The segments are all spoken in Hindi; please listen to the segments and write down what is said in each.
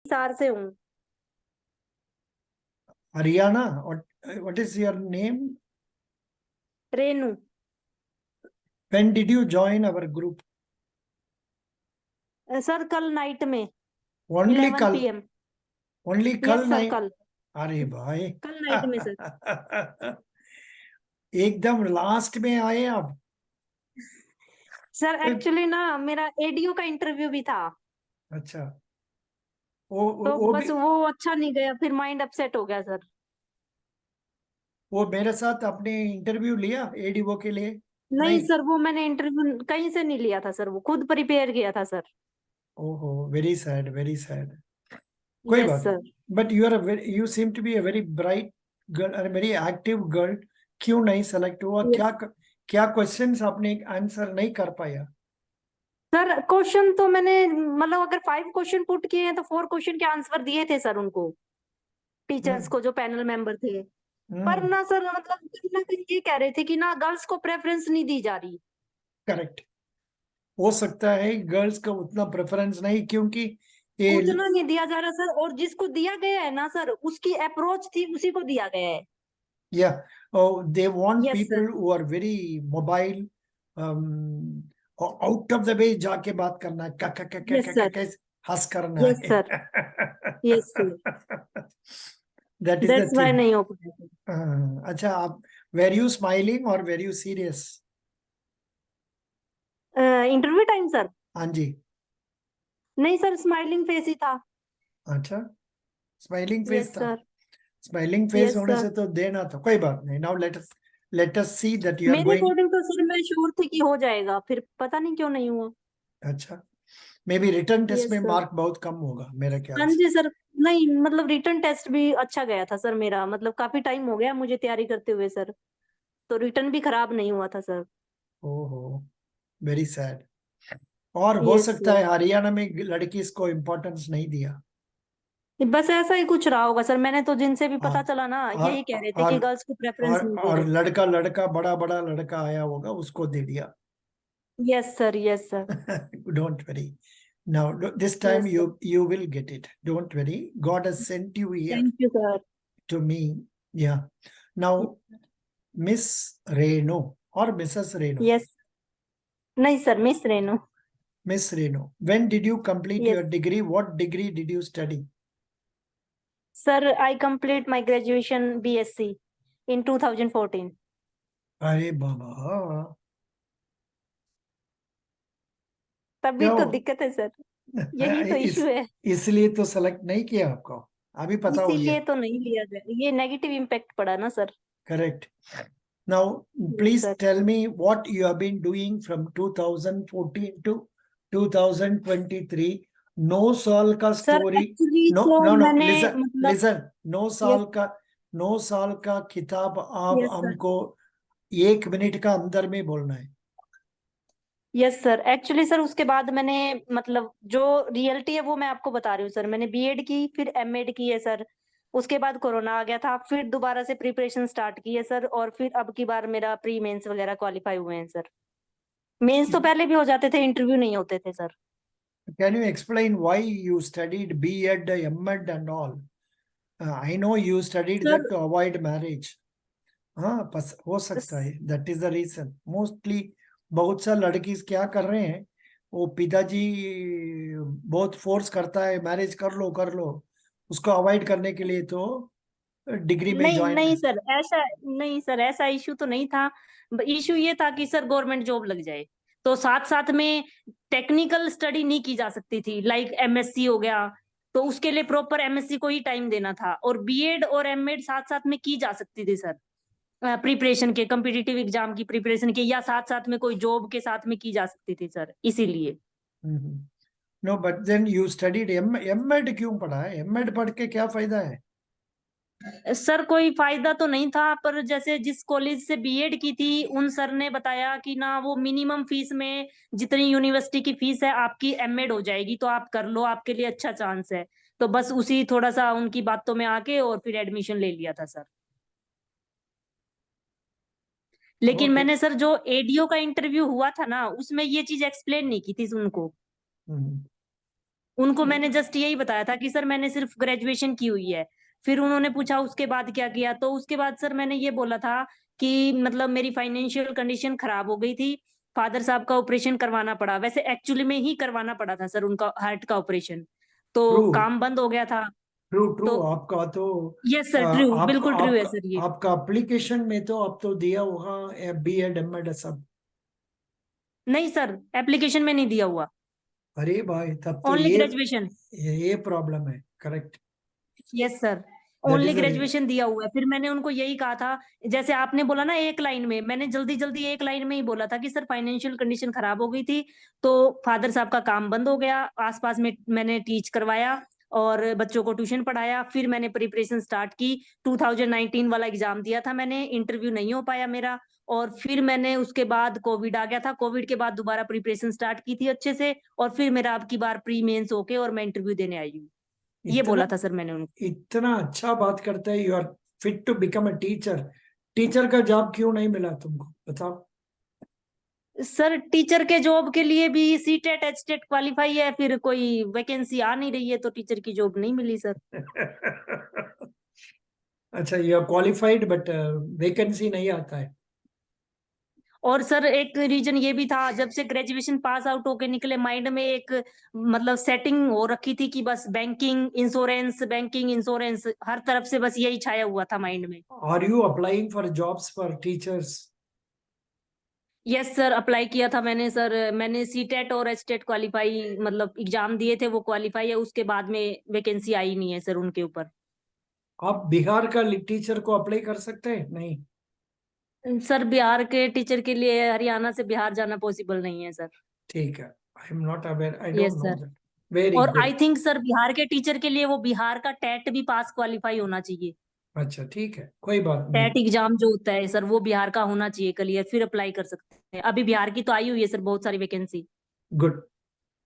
सार से हूँ। Haryana. What is your name? Renu. When did you join our group? Sir कल नाइट में Only 11 कल? PM। Only कल यस सर नहीं? कल। अरे भाई। कल नाइट में सर। एकदम लास्ट में आए आप। सर एक्चुअली ना मेरा एडीओ का इंटरव्यू भी था। अच्छा। वो तो वो भी बस वो अच्छा नहीं गया, फिर माइंड अपसेट हो गया सर। वो मेरे साथ आपने इंटरव्यू लिया एडीओ के लिए? नहीं नहीं। सर, वो मैंने इंटरव्यू कहीं से नहीं लिया था सर, वो खुद प्रिपेयर किया था सर। ओहो, वेरी सैड, वेरी सैड। कोई यस बात सर। नहीं, but you seem to be a very bright girl, very active girl. क्यों नहीं सेलेक्ट हुआ? यस क्या क्वेश्चंस आपने आंसर नहीं कर पाया? सर, क्वेश्चन तो मैंने मतलब अगर 5 क्वेश्चन पुट किए हैं तो 4 क्वेश्चन के आंसर दिए थे सर उनको, टीचर्स हम्म। को जो पैनल मेंबर थे। पर हम्म। ना सर मतलब कहीं ना कहीं ये कह रहे थे कि ना गर्ल्स को प्रेफरेंस नहीं दी जा रही। करेक्ट। हो सकता है गर्ल्स का उतना प्रेफरेंस नहीं, क्योंकि ये उतना नहीं दिया जा रहा सर, और जिसको दिया गया है ना सर उसकी अप्रोच थी उसी को दिया गया है। या they want yes people sir. Who are very mobile, out of the way जाके बात करना है, यस सर। कैसे हंस करना यस है। Sir. Yes sir. That is the that's why thing. नहीं हो पाया सर। अच्छा, आप वेर यू स्माइलिंग और were you serious? Interview time sir? हाँ जी। नहीं सर, स्माइलिंग फेस ही था। अच्छा, स्माइलिंग फेस यस था। सर। स्माइलिंग फेस यस होने सर। से तो देना था, कोई बात नहीं। Now let us see that you are मेरे गोइंग। अकॉर्डिंग तो सर मैं श्योर थी कि हो जाएगा, फिर पता नहीं क्यों नहीं हुआ। अच्छा, मे बी रिटर्न टेस्ट यस में सर। मार्क बहुत कम होगा मेरे ख्याल हाँ से। जी सर। नहीं मतलब रिटर्न टेस्ट भी अच्छा गया था सर मेरा, मतलब काफी टाइम हो गया मुझे तैयारी करते हुए सर, तो रिटर्न भी खराब नहीं हुआ था सर। ओहो, वेरी सैड। और हो यस सकता सर। है हरियाणा में लड़की इसको इम्पोर्टेंस नहीं दिया। बस ऐसा ही कुछ रहा होगा सर, मैंने तो जिनसे भी और पता चला ना और यही कह रहे थे और कि गर्ल्स को प्रेफरेंस और, नहीं दे और रहे। लड़का लड़का बड़ा बड़ा लड़का आया होगा, उसको दे दिया। Yes sir. Yes sir. Don't worry. Now, this time yes sir. you will get it. Don't worry. God has sent you here thank you sir. to me. Yeah. Now, Miss Reno or Mrs. Reno. Yes. नहीं sir, miss Renu. Miss Reno. When did you complete yes your degree? What degree did you study? Sir, I complete my graduation BSc in 2014। अरे बाबा, तभी क्या तो हो? दिक्कत है सर, यही तो इशू इस है। इसलिए तो सेलेक्ट नहीं किया आपको। अभी पता हो गया। इसीलिए तो नहीं लिया गया, ये नेगेटिव इम्पैक्ट पड़ा ना sir. Correct. Now, yes please sir. tell me what you have been doing from 2014 to 2023. 9 साल का सर स्टोरी। एक्चुअली नो तो नो नो, मैंने लिसन मतलब। लिसन। नौ यस। साल का 9 साल का किताब आप यस सर। हमको 1 मिनट का अंदर में बोलना है। यस सर, एक्चुअली सर उसके बाद मैंने मतलब जो रियलिटी है वो मैं आपको बता रही हूँ सर, मैंने बीएड की फिर एमएड की है सर। उसके बाद कोरोना आ गया था, फिर दोबारा से प्रिपरेशन स्टार्ट की है सर, और फिर अब की बार मेरा प्री मेंस वगैरह क्वालिफाई हुए हैं सर। मेंस तो पहले भी हो जाते थे, इंटरव्यू नहीं होते थे sir. Can you explain why you studied B.Ed, M.Ed and all? I know you studied sir that to avoid marriage. हाँ, बस हो सकता है that is the reason mostly. बहुत सा लड़की क्या कर रहे हैं, वो पिताजी बहुत फोर्स करता है, मैरिज कर लो, उसको अवॉइड करने के लिए तो डिग्री में नहीं ज्वाइन। नहीं सर ऐसा, नहीं सर ऐसा इशू तो नहीं था। इशू ये था कि सर गवर्नमेंट जॉब लग जाए, तो साथ साथ में टेक्निकल स्टडी नहीं की जा सकती थी, लाइक एमएससी हो गया, तो उसके लिए प्रॉपर एमएससी को ही टाइम देना था, और बीएड और एमएड साथ साथ में की जा सकती थी सर, प्रिपरेशन के कम्पिटिटिव एग्जाम की प्रिपरेशन के, या साथ साथ में कोई जॉब के साथ में की जा सकती थी सर, इसीलिए। No, but then you studied M Ed क्यों पढ़ा है? एम एड पढ़ के क्या फायदा है? सर कोई फायदा तो नहीं था, पर जैसे जिस कॉलेज से बीएड की थी उन सर ने बताया कि ना वो मिनिमम फीस में जितनी यूनिवर्सिटी की फीस है आपकी एमएड हो जाएगी, तो आप कर लो, आपके लिए अच्छा चांस है। तो बस उसी थोड़ा सा उनकी बातों में आके और फिर एडमिशन ले लिया था सर। लेकिन ओके। मैंने सर जो एडीओ का इंटरव्यू हुआ था ना उसमें ये चीज एक्सप्लेन नहीं की थी उनको। उनको मैंने जस्ट यही बताया था कि सर मैंने सिर्फ ग्रेजुएशन की हुई है। फिर उन्होंने पूछा उसके बाद क्या किया, तो उसके बाद सर मैंने ये बोला था कि मतलब मेरी फाइनेंशियल कंडीशन खराब हो गई थी, फादर साहब का ऑपरेशन करवाना पड़ा, वैसे एक्चुअली में ही करवाना पड़ा था सर उनका हार्ट का ऑपरेशन, ट्रू, तो काम बंद हो गया था। True, true. तो आपका तो यस सर, ट्रू, आप बिल्कुल ट्रू है आपका सर ये। आपका एप्लीकेशन में तो आप तो दिया होगा B.Ed M.Ed सब। नहीं सर, एप्लीकेशन में नहीं दिया हुआ, अरे भाई, तब तो ओनली ग्रेजुएशन। ये प्रॉब्लम है, correct. Yes sir, that only is graduation दिया हुआ है। फिर मैंने उनको यही कहा था, जैसे आपने बोला ना एक लाइन में, मैंने जल्दी जल्दी एक लाइन में ही बोला था कि सर फाइनेंशियल कंडीशन खराब हो गई थी, तो फादर साहब का काम बंद हो गया, आसपास में मैंने टीच करवाया और बच्चों को ट्यूशन पढ़ाया, फिर मैंने प्रिपरेशन स्टार्ट की। 2019 वाला एग्जाम दिया था मैंने, इंटरव्यू नहीं हो पाया मेरा, और फिर मैंने उसके बाद कोविड आ गया था, कोविड के बाद दोबारा प्रिपरेशन स्टार्ट की थी अच्छे से, और फिर मेरा अब की बार प्री मेंस होके और मैं इंटरव्यू देने आई हूँ। ये इतना बोला था सर मैंने उनको। इतना अच्छा बात करता है, you are fit to become a teacher. Teacher का जॉब क्यों नहीं मिला तुमको, बताओ? सर टीचर के जॉब के लिए भी सीटेट एचटेट क्वालिफाई है, फिर कोई वैकेंसी आ नहीं रही है, तो टीचर की जॉब नहीं मिली सर। अच्छा, you are qualified but vacancy नहीं आता है। और सर एक रीजन ये भी था, जब से ग्रेजुएशन पास आउट होके निकले, माइंड में एक मतलब सेटिंग हो रखी थी कि बस बैंकिंग इंश्योरेंस, बैंकिंग इंश्योरेंस, हर तरफ से बस यही छाया हुआ था माइंड में। Are you applying for jobs for teachers? Yes sir, apply किया था मैंने सर, मैंने सीटेट और एचटेट क्वालिफाई मतलब एग्जाम दिए थे, वो क्वालिफाई है, उसके बाद में वैकेंसी आई नहीं है सर उनके ऊपर। आप बिहार का टीचर को अप्लाई कर सकते हैं? नहीं? सर बिहार के टीचर के लिए हरियाणा से बिहार जाना पॉसिबल नहीं है सर। ठीक है, I am not aware, I yes don't know sir. That. Very और आई गुड। थिंक सर बिहार के टीचर के लिए वो बिहार का टेट भी पास क्वालिफाई होना चाहिए। अच्छा, ठीक है, कोई बात नहीं। टेट एग्जाम जो होता है सर, वो बिहार का होना चाहिए क्लियर, फिर अप्लाई कर सकते हैं। अभी बिहार की तो आई हुई है सर बहुत सारी vacancy. Good.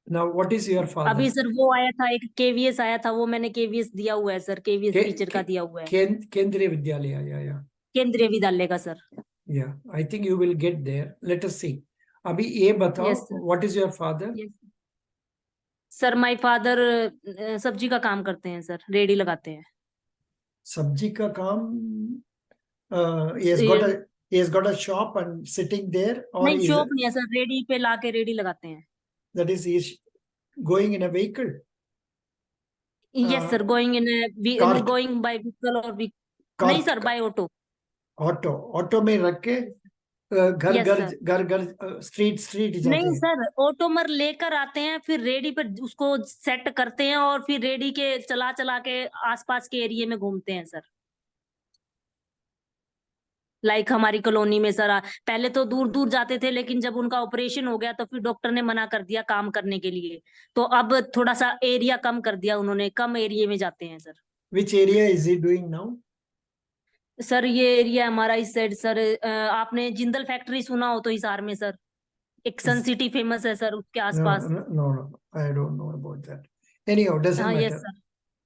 Now what is your अभी फादर? सर वो आया था एक केवीएस आया था, वो मैंने केवीएस दिया हुआ है सर, केवीएस के, टीचर के, का दिया हुआ है। केंद्रीय विद्यालय, या केंद्रीय विद्यालय का सर। या I think you will get there, let us see. अभी ये बताओ, yes sir. What is your father? Yes sir, my father सब्जी का काम करते हैं सर, रेडी लगाते हैं। सब्जी का काम? he has got a he has got a shop and sitting there, or नहीं is शॉप नहीं है सर, रेडी पे लाके रेडी लगाते हैं। that is he is going in a vehicle? Yes sir, uh, going car going by vehicle और कार नहीं sir, by auto. Auto auto में रख के घर यस घर सर। घर घर स्ट्रीट स्ट्रीट जाते नहीं हैं? सर, ऑटोमर लेकर आते हैं, फिर रेडी पे उसको सेट करते हैं, और फिर रेडी के चला चला के आसपास के एरिया में घूमते हैं सर। लाइक हमारी कॉलोनी में सर, पहले तो दूर दूर जाते थे, लेकिन जब उनका ऑपरेशन हो गया तो फिर डॉक्टर ने मना कर दिया काम करने के लिए, तो अब थोड़ा सा एरिया कम कर दिया उन्होंने, कम एरिया में जाते हैं sir. which area is he doing now? Sir ये एरिया हमारा इस साइड सर, आपने जिंदल फैक्ट्री सुना हो तो हिसार में सर, एक सन Is सिटी फेमस है सर, उसके no, आसपास। no, no, no, I don't know about that. Anyhow, doesn't हाँ yes matter. Sir.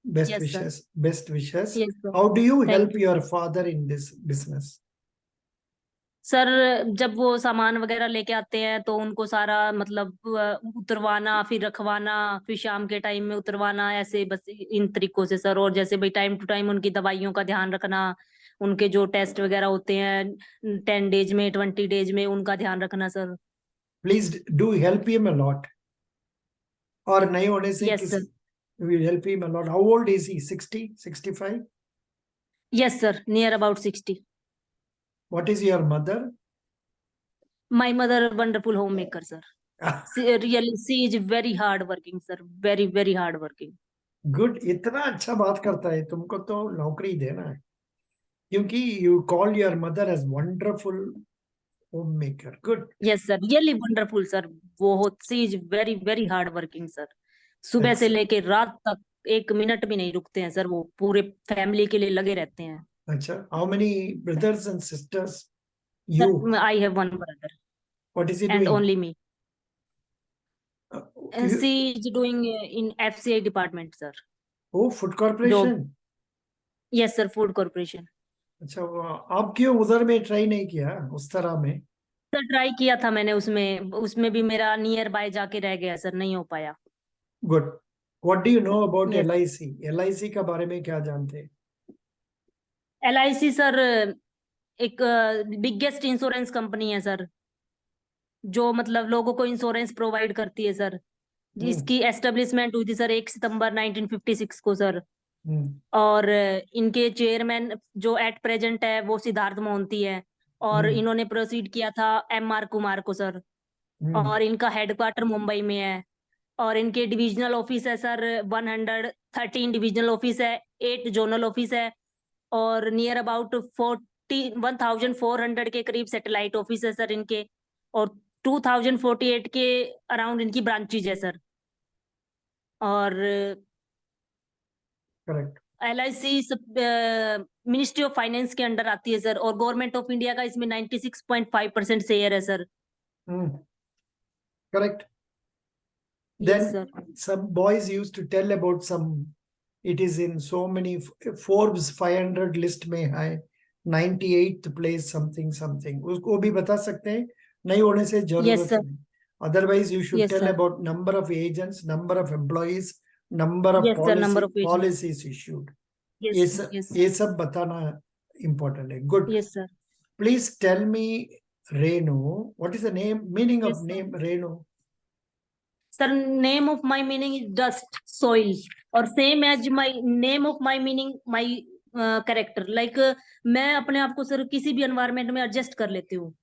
Best yes sir. wishes, best wishes. Yes sir. How do you thank help you your father in this business? Sir. जब वो सामान वगैरह लेके आते हैं तो उनको सारा मतलब उतरवाना, फिर रखवाना, फिर शाम के टाइम में उतरवाना, ऐसे बस इन तरीकों से सर। और जैसे भाई टाइम टू टाइम उनकी दवाइयों का ध्यान रखना, उनके जो टेस्ट वगैरह होते हैं 10 डेज में, 20 डेज में, उनका ध्यान रखना sir. Please do help him a lot. और नहीं होने से यस किसी, sir. will help him a lot. How old is he? 60, 65? Yes sir, near about 60। What is your mother? My mother wonderful home maker sir, really see is very hard working sir, very very hard working. Good, इतना अच्छा बात करता है, तुमको तो नौकरी देना है, क्योंकि you call your mother as wonderful home maker. Good. Yes sir, really wonderful sir. वो she is very very hard working sir, सुबह से लेके रात तक एक मिनट भी नहीं रुकते हैं सर, वो पूरे फैमिली के लिए लगे रहते हैं। अच्छा, how many brothers and sisters you? Sir I have one brother what is he and doing? Only me. You, see is doing in FCI department sir, oh food job. Corporation. Yes sir, food corporation. अच्छा, आप क्यों उधर में ट्राई नहीं किया, उस तरह में? सर ट्राई किया था मैंने, उसमें उसमें भी मेरा नियर बाय जाके रह गया सर, नहीं हो पाया। Good. What do you know about yes. LIC? LIC का बारे में क्या जानते हैं? LIC सर एक बिगेस्ट इंश्योरेंस कंपनी है सर, जो मतलब लोगों को इंश्योरेंस प्रोवाइड करती है सर। हम्म इसकी एस्टेब्लिशमेंट हुई थी सर 1 सितंबर 1956 को सर। हम्म और इनके चेयरमैन जो एट प्रेजेंट है वो सिद्धार्थ मोहंती है। और हम्म इन्होंने प्रोसीड किया था MR कुमार को सर। हम्म और इनका हेडक्वार्टर मुंबई में है। और इनके डिविजनल ऑफिस है सर 113 डिविजनल ऑफिस है, 8 जोनल ऑफिस है। और नियर अबाउट 1400 के करीब सैटेलाइट ऑफिस है सर इनके। और 2048 के अराउंड इनकी ब्रांचेज है सर। और correct. LIC ministry of finance के अंडर आती है सर। और गवर्नमेंट ऑफ इंडिया का इसमें 96.5% शेयर है sir. Hmm correct. Yes Then sir. some boys used to tell about some, it is in so many Forbes 500 list में है, 98th place something something, उसको भी बता सकते हैं? नहीं होने से यस जरूरत सर। नहीं। Otherwise you should yes tell sir. about number of agents, number of employees, number of yes sir, number of page. policies issued. Yes ये सर। सब यस। ये सब बताना important है। Good. Yes sir. Please tell me, Renu, what is the meaning of yes sir. name Renu? Sir name of my meaning is dust soil. और same as my name of my meaning my character. Like मैं अपने आप को सर किसी भी एनवायरनमेंट में एडजस्ट कर लेती हूँ।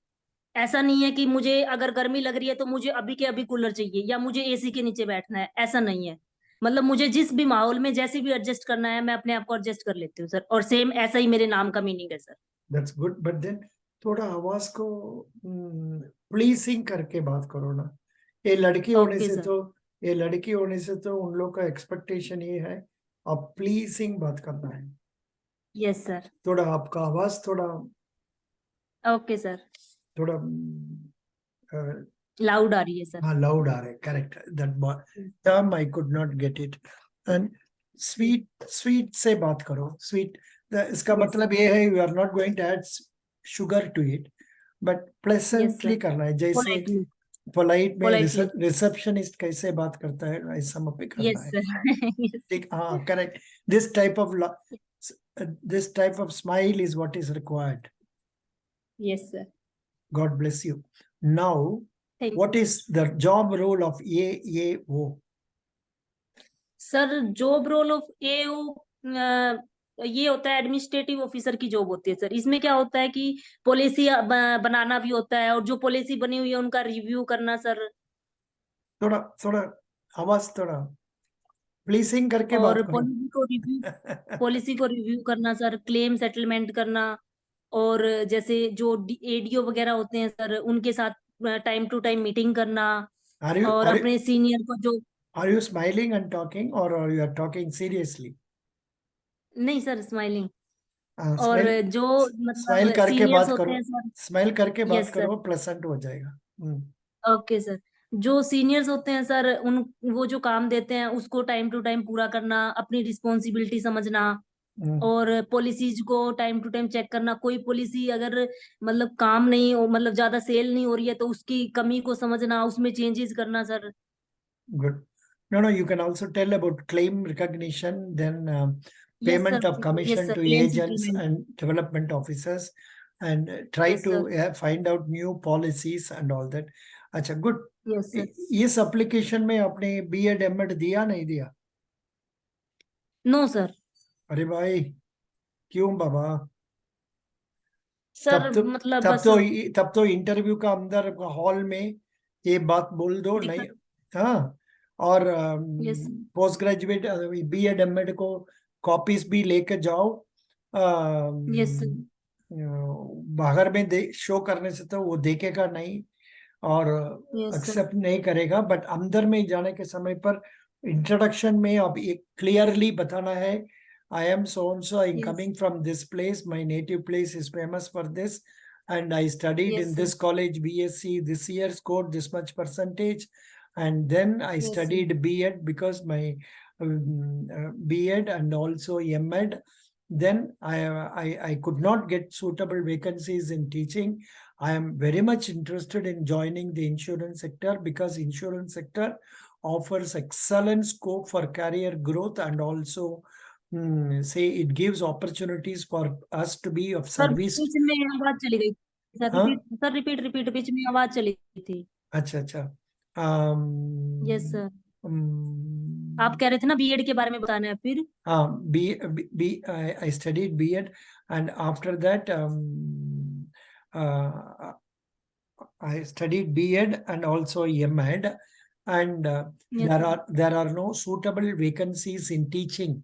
ऐसा नहीं है कि मुझे अगर गर्मी लग रही है तो मुझे अभी के अभी कूलर चाहिए या मुझे AC के नीचे बैठना है, ऐसा नहीं है। मतलब मुझे जिस भी माहौल में जैसे भी एडजस्ट करना है मैं अपने आप को एडजस्ट कर लेती हूँ सर। और सेम ऐसा ही मेरे नाम का मीनिंग है sir. That's good, but then थोड़ा आवाज को प्लीजिंग करके बात करो ना। ये लड़की होने ओके से सर। तो ये लड़की होने से तो उन लोग का एक्सपेक्टेशन ये है, आप प्लीजिंग बात करना है। Yes sir. थोड़ा आपका आवाज थोड़ा ओके सर। थोड़ा लाउड आ रही है सर। हाँ लाउड आ रहा है। Correct, that term I could not get it. And sweet sweet से बात करो, स्वीट। इसका यस मतलब सर। ये है you are not going to add sugar to it, but yes pleasantly sir. करना है। जैसे पोलाइटली। पोलाइट में पोलाइटली। रिसेप्शनिस्ट कैसे बात करता है ऐसा पे करना यस है। सर। यस। ठीक, हाँ correct. This type of smile is what is required. Yes sir. God bless you. Now thank what is the job role of AAO? Sir job role of AO ये होता है एडमिनिस्ट्रेटिव ऑफिसर की जॉब होती है सर। इसमें क्या होता है कि पॉलिसी बनाना भी होता है और जो पॉलिसी बनी हुई है उनका रिव्यू करना सर। थोड़ा थोड़ा आवाज थोड़ा प्लीजिंग करके बात और करो। पॉलिसी को रिव्यू करना सर, क्लेम सेटलमेंट करना। और जैसे जो ADO वगैरह होते हैं सर उनके साथ टाइम टू टाइम मीटिंग करना। are you और are you अपने सीनियर को जो। are you smiling and talking, or are you are talking seriously? नहीं सर, स्माइलिंग। और स्माइल जो स्माइल मतलब करके सीनियर्स बात होते करो। हैं सर। स्माइल करके बात यस सर। करो, प्लेसेंट हो जाएगा। Okay sir. जो सीनियर्स होते हैं सर उन वो जो काम देते हैं उसको टाइम टू टाइम पूरा करना, अपनी रिस्पॉन्सिबिलिटी समझना। हम्म और पॉलिसीज को टाइम टू टाइम चेक करना। कोई पॉलिसी अगर मतलब काम नहीं हो, मतलब ज्यादा सेल नहीं हो रही है तो उसकी कमी को समझना, उसमें चेंजेस करना sir. Good. No, you can also tell about claim recognition, then yes payment sir. of yes commission sir, to claim agents settlement. and development officers, and try yes sir. to find out new policies and all that. अच्छा, good. Yes sir. इस एप्लीकेशन में आपने B.Ed M.Ed दिया नहीं दिया? No sir. अरे भाई, क्यों बाबा? सर तब तो मतलब तब बस तो तब तो इंटरव्यू का अंदर हॉल में ये बात बोल दो नहीं। दिक्कत। हाँ, और yes. Post graduate B.Ed M.Ed को कॉपीज भी लेके जाओ। Yes sir. बाहर में शो करने से तो वो देखेगा नहीं और यस सर। एक्सेप्ट नहीं करेगा, बट अंदर में जाने के समय पर इंट्रोडक्शन में अब एक क्लियरली बताना है, I am so and so, I am yes. coming from this place, my native place is famous for this, and I studied yes in sir. this college BSc, this year scored this much percentage, and then I yes sir. studied B.Ed because my B.Ed and also M.Ed, then I could not get suitable vacancies in teaching. I am very much interested in joining the insurance sector because insurance sector offers excellent scope for career growth and also say it gives opportunities for us to be of sir service. बीच में आवाज चली गई सर, हाँ रिपीट सर, रिपीट रिपीट, बीच में आवाज चली थी। अच्छा अच्छा यस सर, um, आप कह रहे थे ना बीएड के बारे में बताना है फिर। I studied B.Ed and after that I studied B.Ed and also M.Ed and Yes, there are no suitable vacancies in teaching.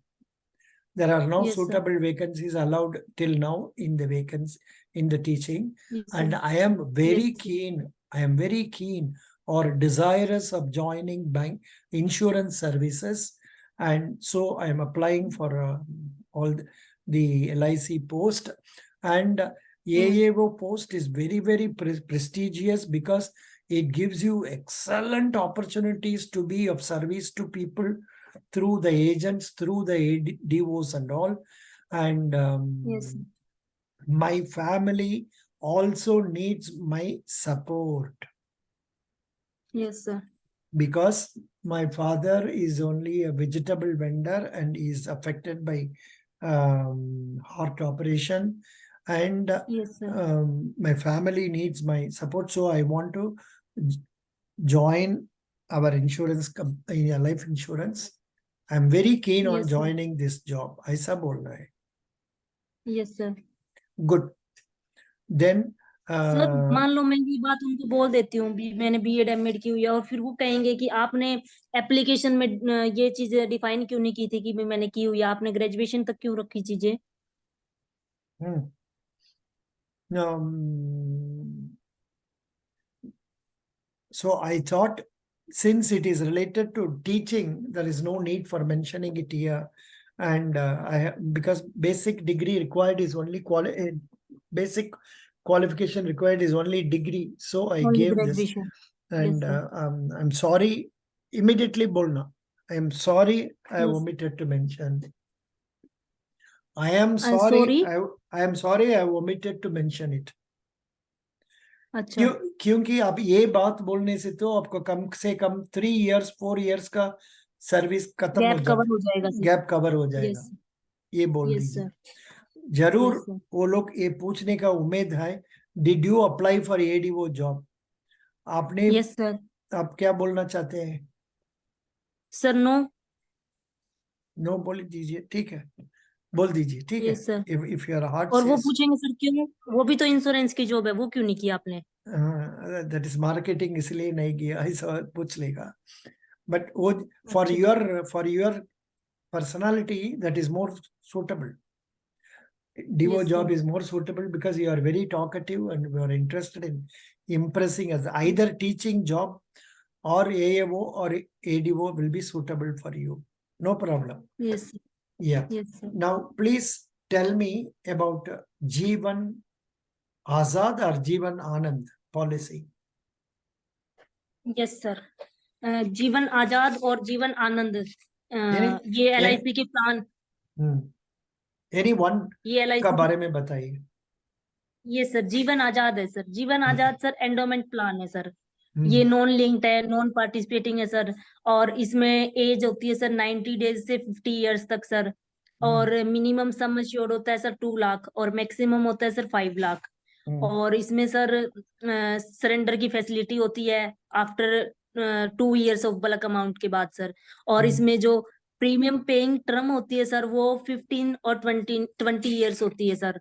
There are no yes, sir. suitable vacancies allowed till now in the vacancy in the teaching, Yes, and sir. I am very Yes, sir. keen. I am very keen or desirous of joining bank insurance services, and so I am applying for all the LIC post, and AAO post is very prestigious because it gives you excellent opportunities to be of service to people through the agents, through the DOs and all. And Yes, my family also needs my support yes, sir. because my father is only a vegetable vendor and is affected by heart operation, and Yes, sir. my family needs my support, so I want to join our insurance company, life insurance. I'm very keen on Yes, sir. joining this job. ऐसा बोलना है. Yes, sir. Good. Then sir मान लो मैं ये बात उनको बोल देती हूँ, मैंने बीएड एमएड की हुई है, और फिर वो कहेंगे कि आपने एप्लीकेशन में ये चीजें डिफाइन क्यों नहीं की थी कि मैंने की हुई है, आपने ग्रेजुएशन तक क्यों रखी चीजें। so I thought since it is related to teaching, there is no need for mentioning it here. And because basic degree required is only basic qualification required is only degree. So I Only gave this. graduation. And Yes, sir. I'm sorry, immediately bolna. I am sorry, I Yes. omitted to mention. I am I'm sorry, sorry. I am sorry, I omitted to mention it. अच्छा, क्योंकि आप ये बात बोलने से तो आपको कम से कम 3 years 4 years का सर्विस खत्म हो गैप कवर हो जाएगा सर। गैप कवर हो यस, जाएगा, ये बोल यस दीजिए. सर। जरूर यस सर। वो लोग ये पूछने का उम्मीद है, did you apply for ADO job? आपने यस सर। आप क्या बोलना चाहते हैं? Sir no. नो बोल दीजिए, ठीक है, बोल दीजिए, ठीक है. Yes sir. If your heart और वो सेज पूछेंगे सर क्यों, वो भी तो इंश्योरेंस की जॉब है, वो क्यों नहीं की आपने। दैट इज मार्केटिंग, इसलिए नहीं किया, ऐसा पूछ लेगा. बट वो अच्छा, for your personality, that is more suitable. DO yes job sir. is more suitable because you are very talkative and you are interested in impressing us. Either teaching job or AAO or ADO will be suitable for you. No problem. Yes sir. Yeah. Yes sir. Now, please tell me about Jeevan Azad or Jeevan Anand policy. Yes sir. जीवन आजाद और जीवन आनंद, Any, ये एलआईसी के प्लान, any one ये का एलआईसी, बारे में बताइए. ये सर जीवन आजाद है सर। जीवन आजाद सर एंडोमेंट प्लान है सर। ये नॉन लिंक्ड है, नॉन पार्टिसिपेटिंग है सर, और इसमें एज होती है सर 90 डेज से 50 इयर्स तक सर, और मिनिमम सम एश्योर्ड होता है सर 2 लाख और मैक्सिमम होता है सर 5 लाख। और इसमें सर सरेंडर की फैसिलिटी होती है after 2 years of bulk amount के बाद सर। और इसमें जो प्रीमियम पेइंग टर्म होती है सर वो 15 और 20 इयर्स होती है सर।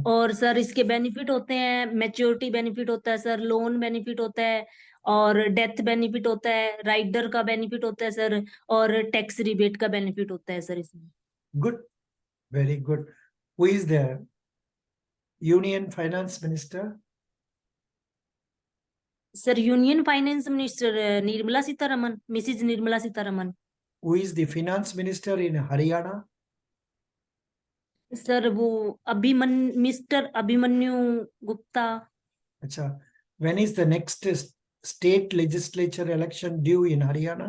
और सर इसके बेनिफिट होते हैं, मैच्योरिटी बेनिफिट होता है सर, लोन बेनिफिट होता है, और डेथ बेनिफिट होता है, राइडर का बेनिफिट होता है सर, और टैक्स रिबेट का बेनिफिट होता है सर इसमें। Good, very good. Who is there? Union Finance Minister? Sir union finance minister Nirmala Sitharaman, Mrs Nirmala Sitharaman. Who is the Finance Minister in Haryana? Sir वो मिस्टर अभिमन्यु गुप्ता। अच्छा. When is the next state legislature election due in Haryana?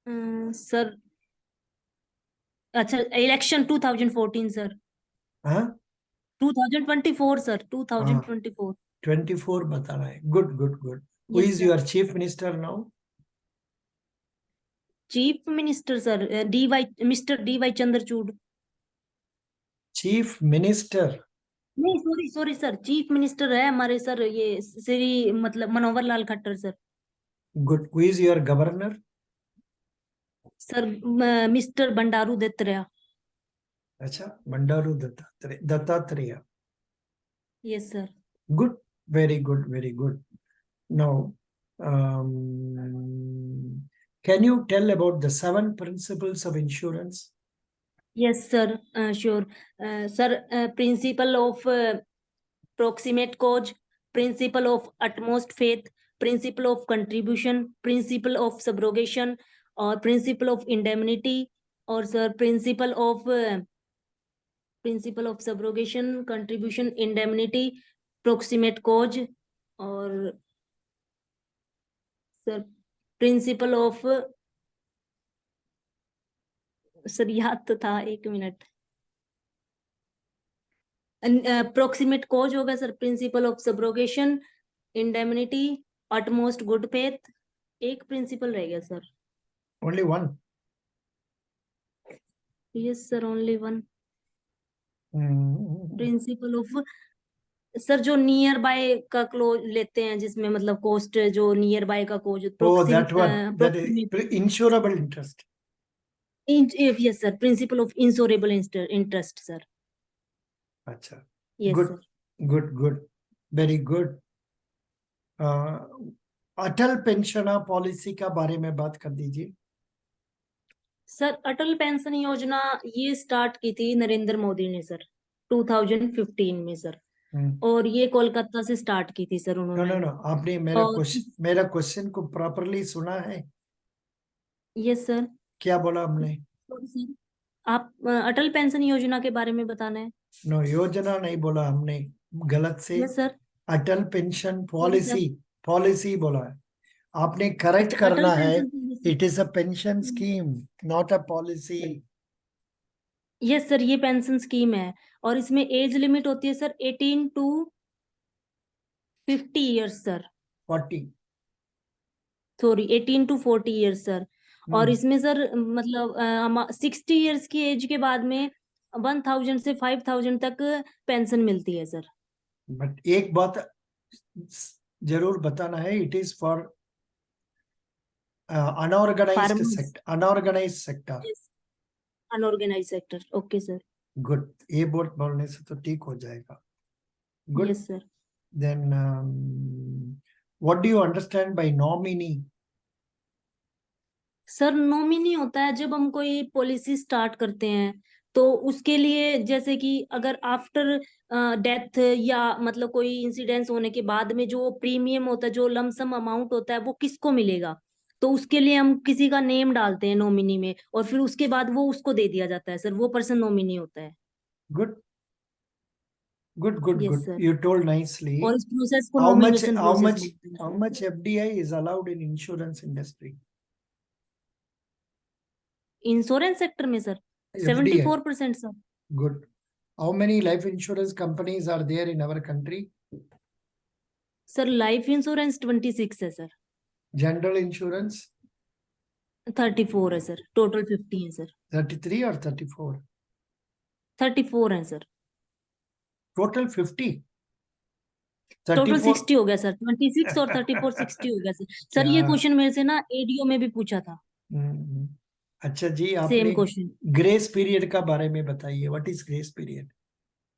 Sir अच्छा, इलेक्शन 2014 सर। हाँ 2024 सर, 2024। 24 बता रहा है. Good, good, good. Who Yes, is sir. your chief minister now? Chief Minister, sir, Mr. D.Y. Chandrachud. Chief minister. नहीं, sorry sorry sir, chief minister है हमारे सर, ये श्री मतलब Manohar Lal Khattar sir. Good. Who is your governor? Sir mister Bandaru Dattatreya. अच्छा, Bandaru Dattatreya. Yes sir. Good. Very good. Very good. Now, can you tell about the 7 principles of insurance? Yes, sir. Sure. Sir, principle of proximate cause, principle of utmost faith, principle of contribution, principle of subrogation, or principle of indemnity, or sir, principle of subrogation, contribution, indemnity, proximate cause, और सर प्रिंसिपल ऑफ, सर याद तो था, 1 मिनट. प्रोक्सीमेट कॉज होगा sir, principle of subrogation, indemnity, utmost good faith. एक प्रिंसिपल रह गया sir. Only one. Yes sir, only one. Mm. Principle of sir, जो नियर बाय का क्लोज लेते हैं, जिसमें मतलब कॉस्ट जो नियर बाय का close. Oh, that one. That is insurable interest. Yes sir, principle of insurable interest sir. अच्छा. Yes Good. Sir. Good. Good. Very good. अटल पेंशन पॉलिसी का बारे में बात कर दीजिए. सर अटल पेंशन योजना ये स्टार्ट की थी नरेंद्र मोदी ने सर, 2015 में सर. और ये कोलकाता से स्टार्ट की थी सर नो उन्होंने. नो नो, आपने मेरा क्वेश्चन को प्रॉपरली सुना है? Yes sir. क्या बोला हमने? सॉरी सर, आप अटल पेंशन योजना के बारे में बताना है. नो, योजना नहीं बोला हमने, गलत से. Yes sir. Atal pension sorry sir. Policy बोला है. आपने करेक्ट अटल करना है. Pension, it is a pension scheme, not a policy. Yes sir, ये पेंशन स्कीम है और इसमें एज लिमिट होती है sir 18 to 50 years sir. 40. Sorry, 18 to 40 years sir. और इसमें सर मतलब 60 इयर्स की एज के बाद में 1000 से 5000 तक पेंशन मिलती है सर. बट एक बात जरूर बताना है, it is for unorganised sector. Unorganise sector. Okay sir. Good. ये बोर्ड बोलने से तो ठीक हो जाएगा. Good. Yes sir. Then what do you understand by nominee? Sir nominee होता है जब हम कोई पॉलिसी स्टार्ट करते हैं, तो उसके लिए जैसे कि अगर आफ्टर डेथ या मतलब कोई इंसिडेंस होने के बाद में जो प्रीमियम होता है, जो लमसम अमाउंट होता है, वो किसको मिलेगा, तो उसके लिए हम किसी का नेम डालते हैं नॉमिनी में, और फिर उसके बाद वो उसको दे दिया जाता है सर. वो पर्सन नॉमिनी होता है. Good good good yes good. Sir. You told nicely. और इस प्रोसेस को How much नॉमिनेशन प्रोसेस बोलते हैं. how much FDI is allowed in insurance industry? Insurance sector में sir FDI. 74% sir. Good. How many life insurance companies are there in our country? Sir life insurance 26 है सर. General insurance? 34 है सर. टोटल 50 है सर. 33 or 34? 34 है सर. Total 50? टोटल 34? 60 हो गया सर. 26 और 34 60 हो गया सर. सर ये क्वेश्चन मेरे से ना एडीओ में भी पूछा था. अच्छा जी, सेम आपने क्वेश्चन. ग्रेस पीरियड का बारे में बताइए. What is grace period?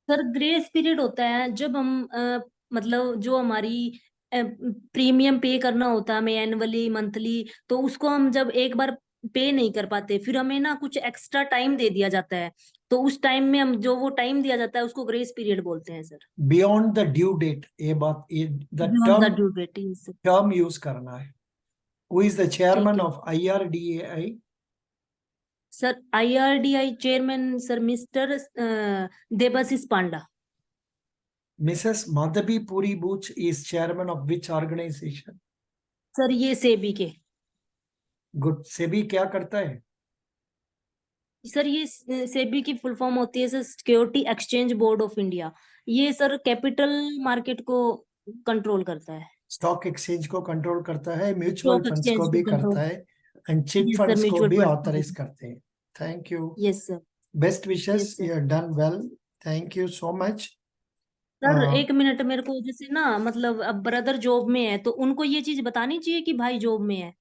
Sir grace period होता है जब हम मतलब जो हमारी प्रीमियम पे करना होता है हमें एनुअली मंथली, तो उसको हम जब एक बार पे नहीं कर पाते, फिर हमें ना कुछ एक्स्ट्रा टाइम दे दिया जाता है, तो उस टाइम में हम जो वो टाइम दिया जाता है उसको ग्रेस पीरियड बोलते हैं sir. Beyond the due date. ये बात, ये beyond the due date. Term use करना है. हु इज द चेयरमैन ठीक है of IRDAI? Sir. IRDAI chairman sir mister Debashish Panda. Mrs. Madhabi Puri Buch is chairman of which organization? Sir ये सेबी के. गुड. सेबी क्या करता है? सर ये सेबी की फुल फॉर्म होती है sir security exchange board of India. ये सर कैपिटल मार्केट को कंट्रोल करता है. स्टॉक एक्सचेंज को कंट्रोल करता है, म्यूचुअल स्टॉक फंड्स को एक्सचेंज को भी कंट्रोल। करता है, and chit yes sir, funds को म्यूचुअल भी फंड को भी। ऑथराइज करते हैं। Thank you, yes sir. Best wishes, yes sir. You have done well, thank you so much. Sir एक मिनट, मेरे को जैसे ना मतलब अब ब्रदर जॉब में है तो उनको ये चीज बतानी चाहिए कि भाई जॉब में है।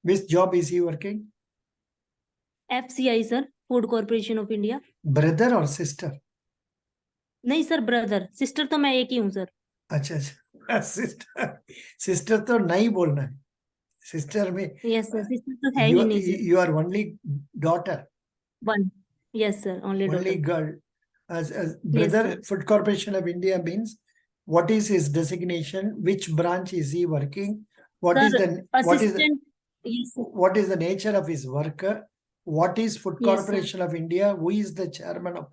Which job is he working? FCI sir, food corporation of India. Brother और सिस्टर? नहीं सर, ब्रदर, सिस्टर तो मैं एक ही हूँ सर। अच्छा अच्छा, सिस्टर, सिस्टर तो नहीं बोलना है, सिस्टर में यस सर, सिस्टर तो है यू ही नहीं sir. You are only daughter, one. Yes sir, only only daughter. girl. As yes brother, sir. Food Corporation of India means what is his designation? Which branch is he working? What is sir the assistant. Yes sir. what is the nature of his work? What is Food yes sir. Corporation of India? Who is the chairman of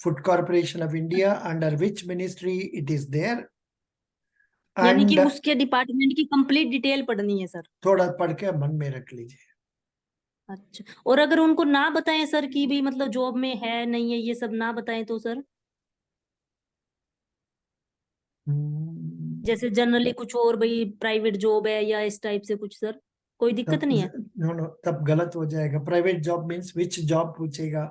Food Corporation of India? Under which ministry it is there? यानी कि And उसके डिपार्टमेंट की कंप्लीट डिटेल पढ़नी है सर। थोड़ा पढ़ के मन में रख लीजिए। अच्छा, और अगर उनको ना बताएं सर कि भी मतलब जॉब में है नहीं है, ये सब ना बताएं तो सर, जैसे जनरली कुछ और भाई प्राइवेट जॉब है या इस टाइप से कुछ सर, कोई दिक्कत तब नहीं है? नो नो, तब गलत हो जाएगा। Private job means which job पूछेगा,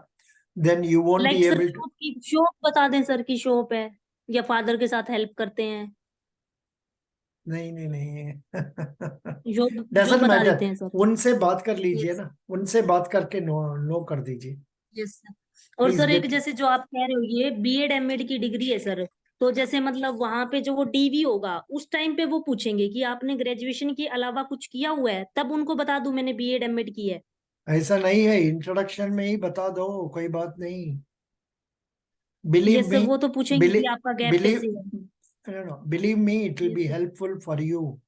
then you won't like be sir able to. Shop की, शॉप बता दें सर की शॉप है, या फादर के साथ हेल्प करते हैं, नहीं नहीं नहीं, जॉब जॉब डजंट बता मैटर, देते हैं सर। उनसे बात कर लीजिए यस। ना, उनसे बात करके नो नो कर दीजिए। Yes sir. और प्लीज सर एक गेट। जैसे जो आप कह रहे हो ये B.Ed M.Ed की डिग्री है सर, तो जैसे मतलब वहां पे जो वो DV होगा उस टाइम पे वो पूछेंगे कि आपने ग्रेजुएशन के अलावा कुछ किया हुआ है, तब उनको बता दूं मैंने B.Ed M.Ed की है? ऐसा नहीं है, इंट्रोडक्शन में ही बता दो, कोई बात नहीं। बिलीव यस सर, मी, वो तो पूछेंगे कि बिलीव आपका गैप बिलीव कैसे है। No no, believe me, it will yes be sir. Helpful for you.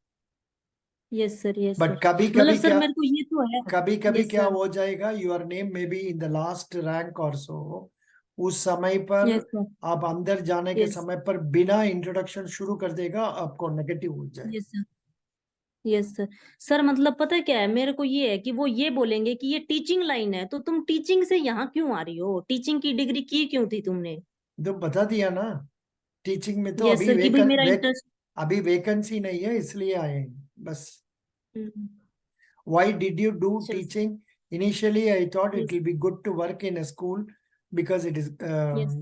Yes sir. Yes but sir. कभी मतलब कभी सर क्या, मेरे को ये तो है। कभी कभी यस क्या सर। हो जाएगा, योर नेम में be in the last rank और सो, उस समय पर यस सर। आप अंदर जाने के यस। समय पर बिना इंट्रोडक्शन शुरू कर देगा, आपको नेगेटिव हो जाए। Yes sir. Yes sir. Sir मतलब पता है क्या है, मेरे को ये है कि वो ये बोलेंगे कि ये टीचिंग लाइन है तो तुम टीचिंग से यहाँ क्यों आ रही हो, टीचिंग की डिग्री की क्यों थी तुमने? तो बता दिया ना, टीचिंग में तो यस सर, कि भाई मेरा इंटरेस्ट। अभी वैकेंसी नहीं है, इसलिए आए हैं बस। Why did you do teaching? Initially, I thought it yes. will be good to work in a school because it is yes.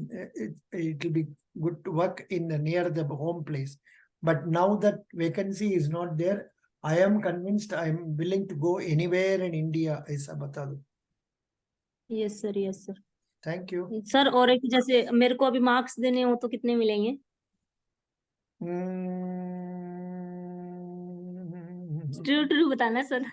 it will be good to work in the, near the home place. But now that vacancy is not there, I am convinced I am willing to go anywhere in India. ऐसा बता दो। Yes sir. Yes sir. Thank you. Sir और एक जैसे मेरे को अभी मार्क्स देने हो तो कितने मिलेंगे? ट्रू ट्रू बताना sir.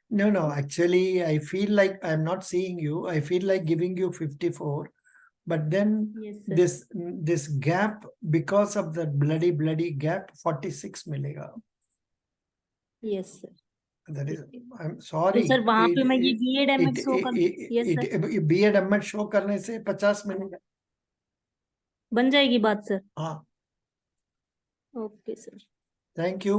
No, no, actually, I feel like I'm not seeing you. I feel like giving you 54, but then yes sir. this gap, because of the bloody gap, 46 मिलेगा. Yes sir. That is, ठीक है। I'm तो sorry. सर वहां पे मैं ये B.Ed M.Ed शो कर। Yes sir. B.Ed M.Ed show करने से 50 मिलेगा। बन जाएगी बात सर। हाँ, ओके सर। thank you.